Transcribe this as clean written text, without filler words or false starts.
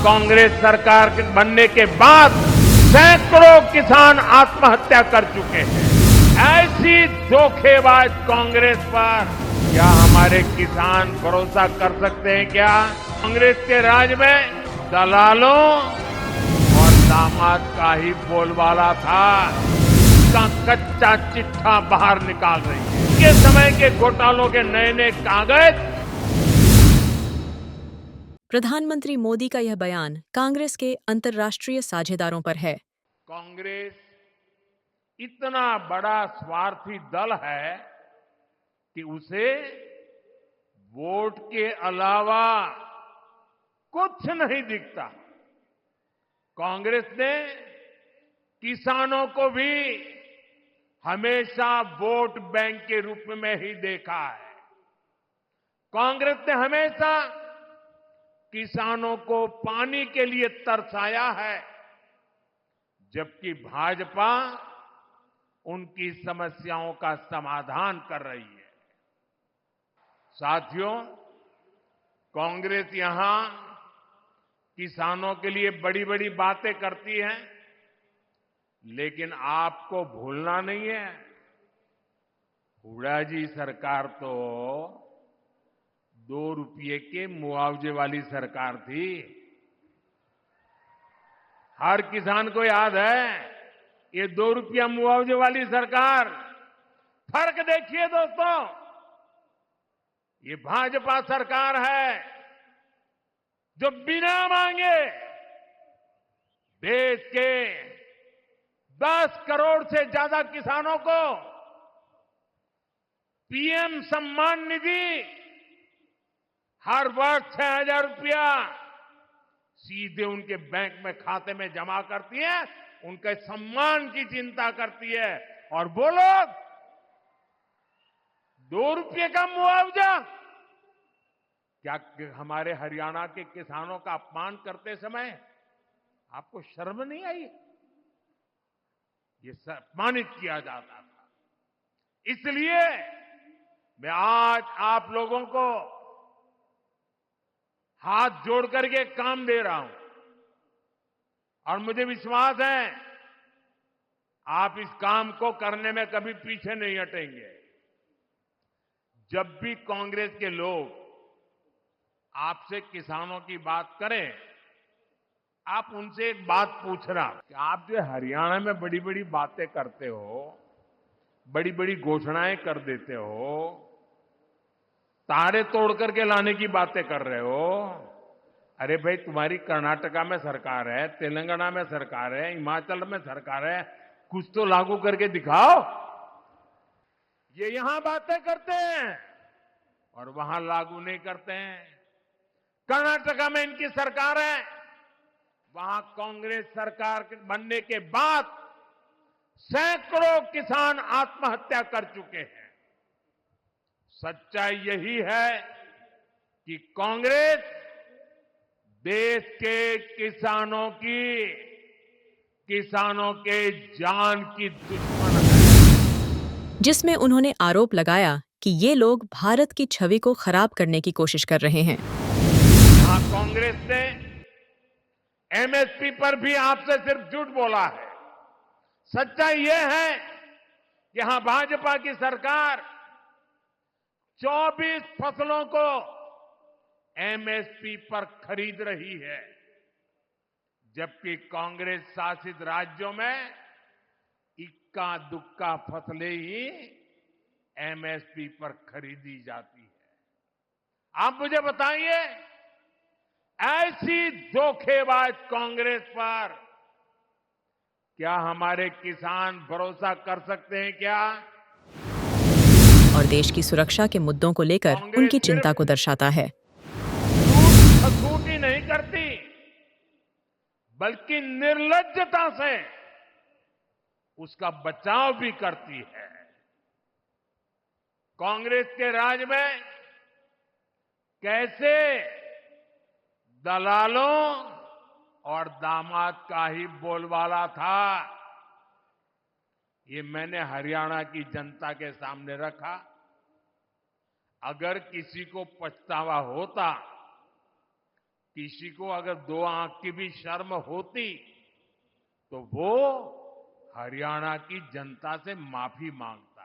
कांग्रेस सरकार के बनने के बाद सैकड़ों किसान आत्महत्या कर चुके हैं। ऐसी धोखेबाज कांग्रेस पर क्या हमारे किसान भरोसा कर सकते हैं क्या? कांग्रेस के राज में दलालों और दामाद का ही बोलबाला था। इसका कच्चा चिट्ठा बाहर निकाल रही है। के समय के घोटालों के नए नए कागज। प्रधानमंत्री मोदी का यह बयान कांग्रेस के अंतर्राष्ट्रीय साझेदारों पर है। कांग्रेस इतना बड़ा स्वार्थी दल है कि उसे वोट के अलावा कुछ नहीं दिखता। कांग्रेस ने किसानों को भी हमेशा वोट बैंक के रूप में ही देखा है। कांग्रेस ने हमेशा किसानों को पानी के लिए तरसाया है, जबकि भाजपा उनकी समस्याओं का समाधान कर रही है। साथियों, कांग्रेस यहां किसानों के लिए बड़ी बड़ी बातें करती है, लेकिन आपको भूलना नहीं है, हुड्डा जी सरकार तो 2 रुपये के मुआवजे वाली सरकार थी। हर किसान को याद है ये 2 रुपया मुआवजे वाली सरकार। फर्क देखिए दोस्तों, ये भाजपा सरकार है जो बिना मांगे देश के 10 करोड़ से ज्यादा किसानों को पीएम सम्मान निधि हर वर्ष 6,000 रुपया सीधे उनके बैंक में खाते में जमा करती है, उनके सम्मान की चिंता करती है। और वो लोग 2 रुपये का मुआवजा, क्या हमारे हरियाणा के किसानों का अपमान करते समय आपको शर्म नहीं आई? ये सम्मानित किया जाता था। इसलिए मैं आज आप लोगों को हाथ जोड़ करके काम दे रहा हूं और मुझे विश्वास है आप इस काम को करने में कभी पीछे नहीं हटेंगे। जब भी कांग्रेस के लोग आपसे किसानों की बात करें, आप उनसे एक बात पूछना कि आप जो हरियाणा में बड़ी बड़ी बातें करते हो, बड़ी बड़ी घोषणाएं कर देते हो, तारे तोड़ करके लाने की बातें कर रहे हो। अरे भाई, तुम्हारी कर्नाटका में सरकार है, तेलंगाना में सरकार है, हिमाचल में सरकार है, कुछ तो लागू करके दिखाओ। ये यहां बातें करते हैं और वहां लागू नहीं करते हैं। कर्नाटका में इनकी सरकार है, वहां कांग्रेस सरकार के बनने के बाद सैकड़ों किसान आत्महत्या कर चुके हैं। सच्चाई यही है कि कांग्रेस देश के किसानों के जान की दुश्मन है। जिसमें उन्होंने आरोप लगाया कि ये लोग भारत की छवि को खराब करने की कोशिश कर रहे हैं। यहां कांग्रेस ने एमएसपी पर भी आपसे सिर्फ झूठ बोला है। सच्चाई यह है कि यहां भाजपा की सरकार 24 फसलों को एमएसपी पर खरीद रही है, जबकि कांग्रेस शासित राज्यों में इक्का दुक्का फसलें ही एमएसपी पर खरीदी जाती है। आप मुझे बताइए, ऐसी धोखेबाज कांग्रेस पर क्या हमारे किसान भरोसा कर सकते हैं क्या? और देश की सुरक्षा के मुद्दों को लेकर उनकी चिंता को दर्शाता है। छूटी नहीं करती, बल्कि निर्लज्जता से उसका बचाव भी करती है। कांग्रेस के राज में कैसे दलालों और दामाद का ही बोलबाला था, ये मैंने हरियाणा की जनता के सामने रखा। अगर किसी को पछतावा होता किसी को अगर दो आंख की भी शर्म होती तो वो हरियाणा की जनता से माफी मांगता।